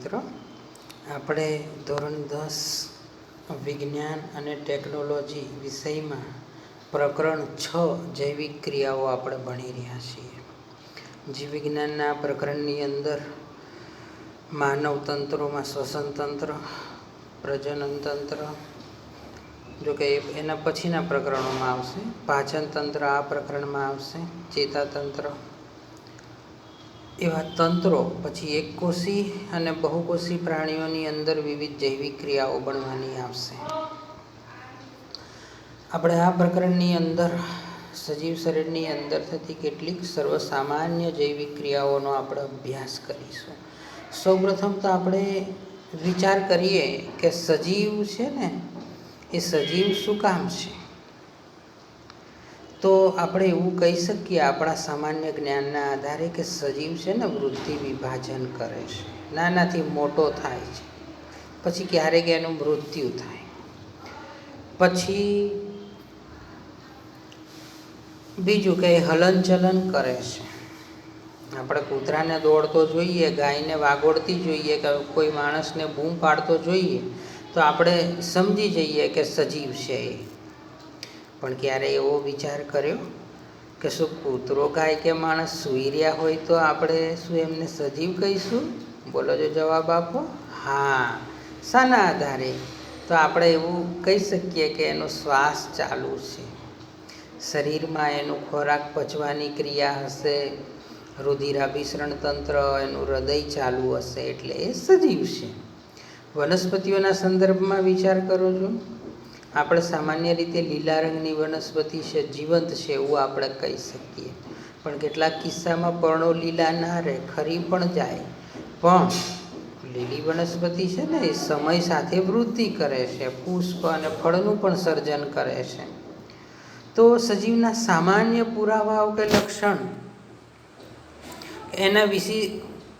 મિત્રો, આપણે ધોરણ 10 વિજ્ઞાન અને ટેકનોલોજી વિષયમાં પ્રકરણ 6 જૈવિક ક્રિયાઓ આપણે ભણી રહ્યા છીએ. જીવ વિજ્ઞાનના પ્રકરણની અંદર માનવ તંત્રોમાં શ્વસન તંત્ર, પ્રજનન તંત્ર, જોકે એના પછીના પ્રકરણોમાં આવશે. પાચન તંત્ર આ પ્રકરણમાં આવશે. ચેતાતંત્ર, એવા તંત્રો પછી એકકોષી અને બહુકોષી પ્રાણીઓની અંદર વિવિધ જૈવિક ક્રિયાઓ ભણવાની આવશે. આપણે આ પ્રકરણની અંદર સજીવ શરીરની અંદર થતી કેટલીક સર્વસામાન્ય જૈવિક ક્રિયાઓનો આપણે અભ્યાસ કરીશું. સૌપ્રથમ તો આપણે વિચાર કરીએ કે સજીવ છે ને, એ સજીવ શું કામ છે? તો આપણે એવું કહી શકીએ આપણા સામાન્ય જ્ઞાનના આધારે કે સજીવ છે ને વૃદ્ધિ વિભાજન કરે છે, નાનાથી મોટો થાય છે, પછી ક્યારેક એનું મૃત્યુ થાય, પછી બીજું કે હલનચલન કરે છે. આપણે કૂતરાને દોડતો જોઈએ, ગાયને વાગોળતી જોઈએ, કે કોઈ માણસને બૂમ પાડતો જોઈએ તો આપણે સમજી જઈએ કે સજીવ છે એ. પણ ક્યારે એવો વિચાર કર્યો કે શું કૂતરો, ગાય કે માણસ સૂઈ રહ્યા હોય તો આપણે શું એમને સજીવ કહીશું? બોલો, જો જવાબ આપો. હા. શાના આધારે? તો આપણે એવું કહી શકીએ કે એનો શ્વાસ ચાલુ છે, શરીરમાં એનું ખોરાક પચવાની ક્રિયા હશે, રુધિરાભિસરણ તંત્ર, એનું હૃદય ચાલુ હશે, એટલે એ સજીવ છે. વનસ્પતિઓના સંદર્ભમાં વિચાર કરો છો. આપણે સામાન્ય રીતે લીલા રંગની વનસ્પતિ છે, જીવંત છે એવું આપણે કહી શકીએ. પણ કેટલાક કિસ્સામાં પર્ણો લીલા ના રહે, ખરી પણ જાય. પણ લીલી વનસ્પતિ છે ને એ સમય સાથે વૃદ્ધિ કરે છે, પુષ્પ અને ફળનું પણ સર્જન કરે છે. તો સજીવના સામાન્ય પુરાવાઓ કે લક્ષણ, એના વિશે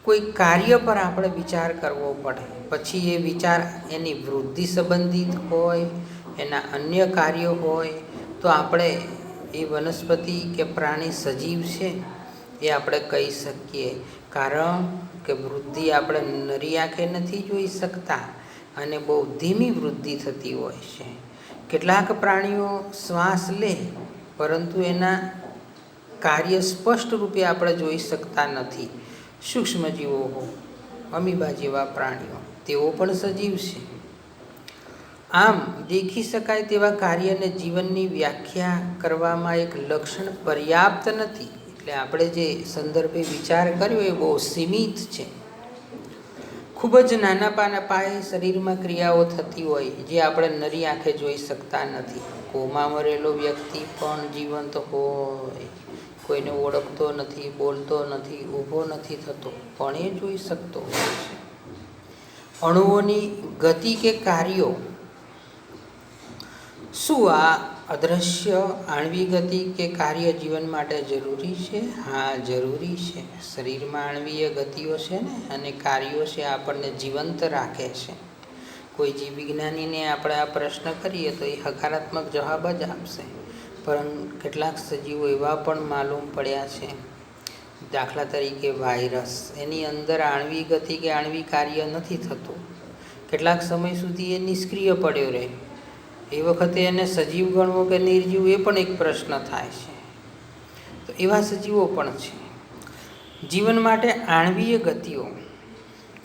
કોઈ કાર્ય પર આપણે વિચાર કરવો પડે. પછી એ વિચાર એની વૃદ્ધિ સંબંધિત હોય, એના અન્ય કાર્યો હોય, તો આપણે એ વનસ્પતિ કે પ્રાણી સજીવ છે એ આપણે કહી શકીએ. કારણ કે વૃદ્ધિ આપણે નરી આંખે નથી જોઈ શકતા અને બહુ ધીમી વૃદ્ધિ થતી હોય છે. કેટલાક પ્રાણીઓ શ્વાસ લે પરંતુ એના કાર્ય સ્પષ્ટ રૂપે આપણે જોઈ શકતા નથી. સૂક્ષ્મજીવો, અમીબા જેવા પ્રાણીઓ, તેઓ પણ સજીવ છે. આમ દેખી શકાય તેવા કાર્યને જીવનની વ્યાખ્યા કરવામાં એક લક્ષણ પર્યાપ્ત નથી. એટલે આપણે જે સંદર્ભે વિચાર કર્યો એ બહુ સીમિત છે. ખૂબ જ નાના પાયે શરીરમાં ક્રિયાઓ થતી હોય જે આપણે નરી આંખે જોઈ શકતા નથી. કોમાં મરેલો વ્યક્તિ પણ જીવંત હોય, કોઈને ઓળખતો નથી, બોલતો નથી, ઊભો નથી થતો, પણ એ જોઈ શકતો હોય છે. અણુઓની ગતિ કે કાર્યો, શું આ અદ્રશ્ય આણ્વિક ગતિ કે કાર્ય જીવન માટે જરૂરી છે? હા, જરૂરી છે. શરીરમાં આણ્વીય ગતિઓ છે ને અને કાર્યો છે, આપણને જીવંત રાખે છે. કોઈ જીવ વિજ્ઞાનીને આપણે આ પ્રશ્ન કરીએ તો એ હકારાત્મક જવાબ જ આપશે. પરંતુ કેટલાક સજીવો એવા પણ માલુમ પડ્યા છે, દાખલા તરીકે વાયરસ, એની અંદર આણ્વિક ગતિ કે આણ્વિક કાર્ય નથી થતું, કેટલાક સમય સુધી એ નિષ્ક્રિય પડ્યો રહે. એ વખતે એને સજીવ ગણવો કે નિર્જીવ, એ પણ એક પ્રશ્ન થાય છે. તો એવા સજીવો પણ છે. જીવન માટે આણ્વીય ગતિઓ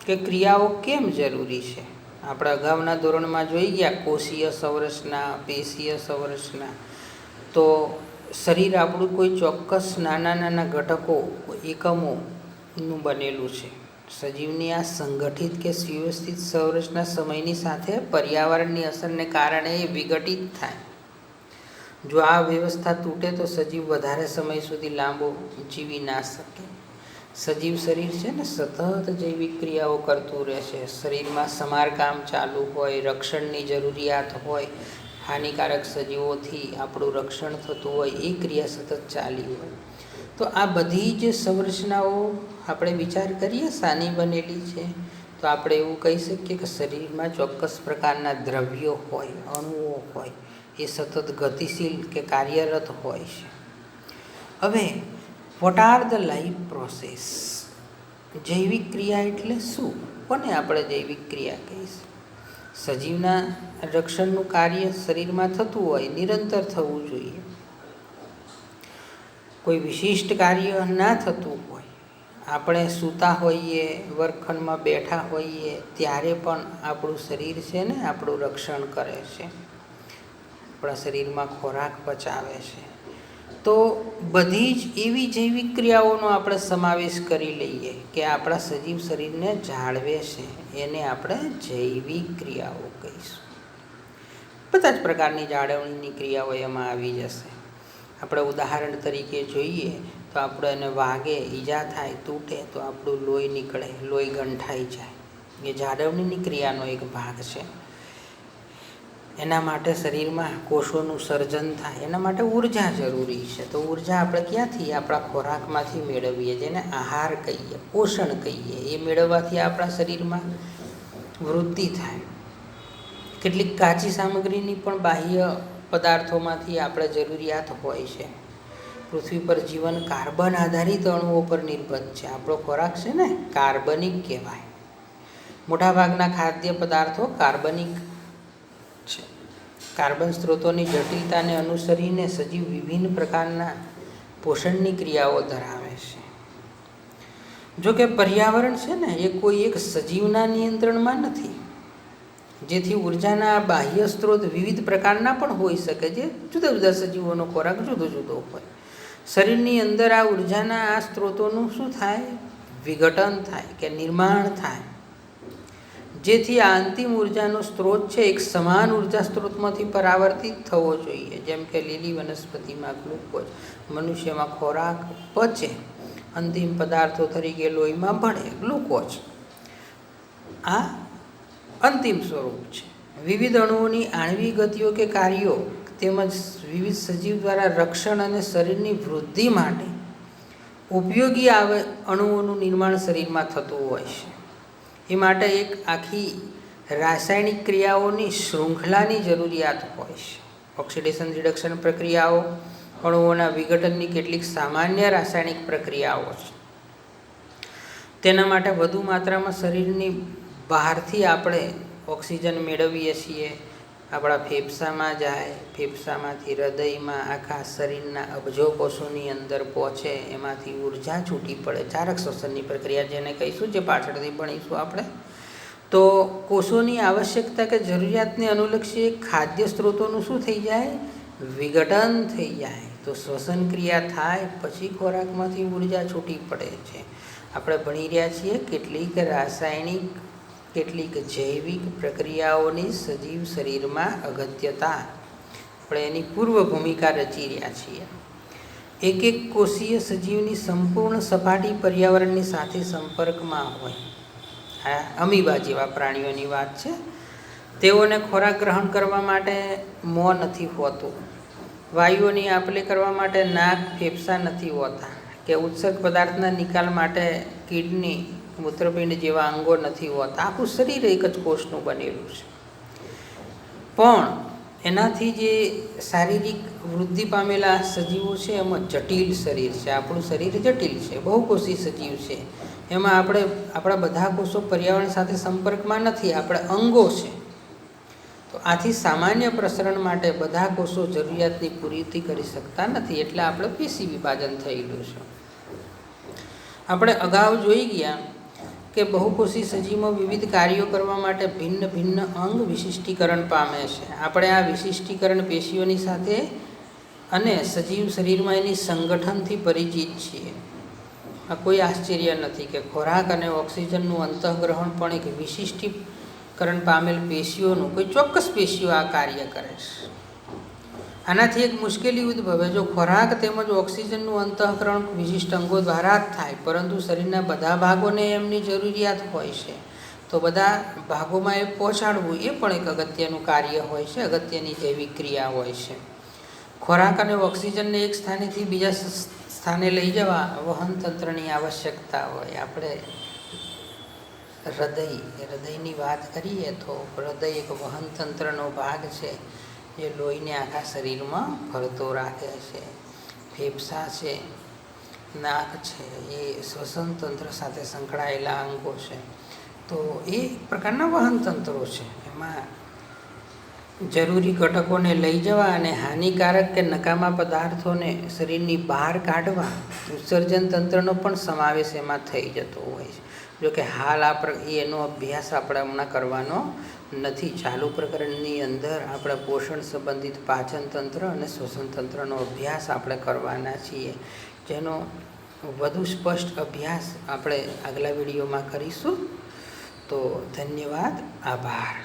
કે ક્રિયાઓ કેમ જરૂરી છે? આપણે અગાઉના ધોરણમાં જોઈ ગયા કોષીય સંરચના, પેશીય સંરચના. તો શરીર આપણું કોઈ ચોક્કસ નાના નાના ઘટકો, એકમોનું બનેલું છે. સજીવની આ સંગઠિત કે સુવ્યવસ્થિત સંરચના સમયની સાથે પર્યાવરણની અસરને કારણે એ વિઘટિત થાય. જો આ વ્યવસ્થા તૂટે તો સજીવ વધારે સમય સુધી લાંબો જીવી ના શકે. સજીવ શરીર છે ને સતત જૈવિક ક્રિયાઓ કરતું રહેશે. શરીરમાં સમારકામ ચાલુ હોય, રક્ષણની જરૂરિયાત હોય, હાનિકારક સજીવોથી આપણું રક્ષણ થતું હોય, એ ક્રિયા સતત ચાલી હોય. તો આ બધી જ સંરચનાઓ આપણે વિચાર કરીએ શાની બનેલી છે, તો આપણે એવું કહી શકીએ કે શરીરમાં ચોક્કસ પ્રકારના દ્રવ્યો હોય, અણુઓ હોય, એ સતત ગતિશીલ કે કાર્યરત હોય છે. હવે what are the life process? જૈવિક ક્રિયા એટલે શું? કોને આપણે જૈવિક ક્રિયા કહીશું? સજીવના રક્ષણનું કાર્ય શરીરમાં થતું હોય, નિરંતર થવું જોઈએ. કોઈ વિશિષ્ટ કાર્ય ના થતું હોય, આપણે સૂતા હોઈએ, વર્ગખંડમાં બેઠા હોઈએ ત્યારે પણ આપણું શરીર છે ને આપણું રક્ષણ કરે છે, આપણા શરીરમાં ખોરાક પચાવે છે. તો બધી જ એવી જૈવિક ક્રિયાઓનો આપણે સમાવેશ કરી લઈએ કે આપણા સજીવ શરીરને જાળવે છે, એને આપણે જૈવિક ક્રિયાઓ કહીશું. બધા જ પ્રકારની જાળવણીની ક્રિયાઓ એમાં આવી જશે. આપણે ઉદાહરણ તરીકે જોઈએ તો આપણે એને વાગે, ઈજા થાય, તૂટે તો આપણું લોહી નીકળે, લોહી ગંઠાઈ જાય, એ જાળવણીની ક્રિયાનો એક ભાગ છે. એના માટે શરીરમાં કોષોનું સર્જન થાય, એના માટે ઉર્જા જરૂરી છે. તો ઉર્જા આપણે ક્યાંથી? આપણા ખોરાકમાંથી મેળવીએ, જેને આહાર કહીએ, પોષણ કહીએ. એ મેળવવાથી આપણા શરીરમાં વૃદ્ધિ થાય. કેટલીક કાચી સામગ્રીની પણ બાહ્ય પદાર્થોમાંથી આપણે જરૂરિયાત હોય છે. પૃથ્વી પર જીવન કાર્બન આધારિત અણુઓ પર નિર્ભર છે. આપણો ખોરાક છે ને કાર્બનિક કહેવાય. મોટાભાગના ખાદ્ય પદાર્થો કાર્બનિક છે. કાર્બન સ્ત્રોતોની જટિલતાને અનુસરીને સજીવ વિભિન્ન પ્રકારના પોષણની ક્રિયાઓ ધરાવે છે. જો કે પર્યાવરણ છે ને એ કોઈ એક સજીવના નિયંત્રણમાં નથી, જેથી ઉર્જાના બાહ્ય સ્ત્રોત વિવિધ પ્રકારના પણ હોઈ શકે, જે જુદા જુદા સજીવોનો ખોરાક જુદો જુદો હોય. શરીરની અંદર આ ઉર્જાના આ સ્ત્રોતોનું શું થાય? વિઘટન થાય કે નિર્માણ થાય, જેથી આ અંતિમ ઉર્જાનો સ્ત્રોત છે એક સમાન ઉર્જા સ્ત્રોતમાંથી પરાવર્તિત થવો જોઈએ. જેમ કે લીલી વનસ્પતિમાં ગ્લુકોઝ, મનુષ્યમાં ખોરાક પચે, અંતિમ પદાર્થો તરીકે લોહીમાં ભળે ગ્લુકોઝ. આ અંતિમ સ્વરૂપ છે. વિવિધ અણુઓની આણ્વિક ગતિઓ કે કાર્યો તેમજ વિવિધ સજીવ દ્વારા રક્ષણ અને શરીરની વૃદ્ધિ માટે ઉપયોગી અણુઓનું નિર્માણ શરીરમાં થતું હોય છે. એ માટે એક આખી રાસાયણિક ક્રિયાઓની શૃંખલાની જરૂરિયાત હોય છે. ઓક્સિડેશન રિડક્શન પ્રક્રિયાઓ અણુઓના વિઘટનની કેટલીક સામાન્ય રાસાયણિક પ્રક્રિયાઓ છે. તેના માટે વધુ માત્રામાં શરીરની બહારથી આપણે ઓક્સિજન મેળવીએ છીએ. આપણા ફેફસામાં જાય, ફેફસામાંથી હૃદયમાં, આખા શરીરના અબજો કોષોની અંદર પહોંચે, એમાંથી ઉર્જા છૂટી પડે. ચારક શ્વસનની પ્રક્રિયા જેને કહીશું, જે પાછળથી ભણીશું આપણે. તો કોષોની આવશ્યકતા કે જરૂરિયાતને અનુલક્ષી ખાદ્ય સ્ત્રોતોનું શું થઈ જાય? વિઘટન થઈ જાય. તો શ્વસન ક્રિયા થાય પછી ખોરાકમાંથી ઉર્જા છૂટી પડે છે. આપણે ભણી રહ્યા છીએ કેટલીક રાસાયણિક, કેટલીક જૈવિક પ્રક્રિયાઓની સજીવ શરીરમાં અગત્યતા. આપણે એની પૂર્વ ભૂમિકા રચી રહ્યા છીએ. એક એક કોષીય સજીવની સંપૂર્ણ સપાટી પર્યાવરણની સાથે સંપર્કમાં હોય. આ અમીબા જેવા પ્રાણીઓની વાત છે. તેઓને ખોરાક ગ્રહણ કરવા માટે મોં નથી હોતું, વાયુઓની આપલે કરવા માટે નાક, ફેફસા નથી હોતા, કે ઉત્સર્ગ પદાર્થના નિકાલ માટે કિડની, મૂત્રપિંડ જેવા અંગો નથી હોતા. આખું શરીર એક જ કોષનું બનેલું છે. પણ એનાથી જે શારીરિક વૃદ્ધિ પામેલા સજીવો છે એમાં જટિલ શરીર છે. આપણું શરીર જટિલ છે, બહુકોષી સજીવ છે. એમાં આપણા બધા કોષો પર્યાવરણ સાથે સંપર્કમાં નથી, આપણે અંગો છે. તો આથી સામાન્ય પ્રસરણ માટે બધા કોષો જરૂરિયાતની પૂર્તિ કરી શકતા નથી, એટલે આપણે પેશી વિભાજન થયેલું છે. આપણે અગાઉ જોઈ ગયા કે બહુકોષી સજીવમાં વિવિધ કાર્યો કરવા માટે ભિન્ન ભિન્ન અંગ વિશિષ્ટીકરણ પામે છે. આપણે આ વિશિષ્ટીકરણ પેશીઓની સાથે અને સજીવ શરીરમાં એની સંગઠનથી પરિચિત છીએ. આ કોઈ આશ્ચર્ય નથી કે ખોરાક અને ઓક્સિજનનું અંતઃગ્રહણ પણ એક વિશિષ્ટીકરણ પામેલ પેશીઓનું, કોઈ ચોક્કસ પેશીઓ આ કાર્ય કરે છે. આનાથી એક મુશ્કેલી ઉદ્ભવે. જો ખોરાક તેમજ ઓક્સિજનનું અંતઃકરણ વિશિષ્ટ અંગો દ્વારા જ થાય, પરંતુ શરીરના બધા ભાગોને એમની જરૂરિયાત હોય છે, તો બધા ભાગોમાં એ પહોંચાડવું એ પણ એક અગત્યનું કાર્ય હોય છે, અગત્યની જૈવિક ક્રિયા હોય છે. ખોરાક અને ઓક્સિજનને એક સ્થાનેથી બીજા સ્થાને લઈ જવા વહન તંત્રની આવશ્યકતા હોય. આપણે હૃદયની વાત કરીએ તો હૃદય એક વહન તંત્રનો ભાગ છે, જે લોહીને આખા શરીરમાં ફરતો રાખે છે. ફેફસા છે, નાક છે, એ શ્વસન તંત્ર સાથે સંકળાયેલા અંગો છે. તો એ એક પ્રકારના વહન તંત્રો છે. એમાં જરૂરી ઘટકોને લઈ જવા અને હાનિકારક કે નકામા પદાર્થોને શરીરની બહાર કાઢવા ઉત્સર્જન તંત્રનો પણ સમાવેશ એમાં થઈ જતો હોય છે. જોકે હાલ એનો અભ્યાસ આપણે હમણાં કરવાનો નથી. ચાલુ પ્રકરણની અંદર આપણે પોષણ સંબંધિત પાચન તંત્ર અને શ્વસન તંત્રનો અભ્યાસ આપણે કરવાના છીએ, જેનો વધુ સ્પષ્ટ અભ્યાસ આપણે આગલા વિડીયોમાં કરીશું. તો ધન્યવાદ, આભાર.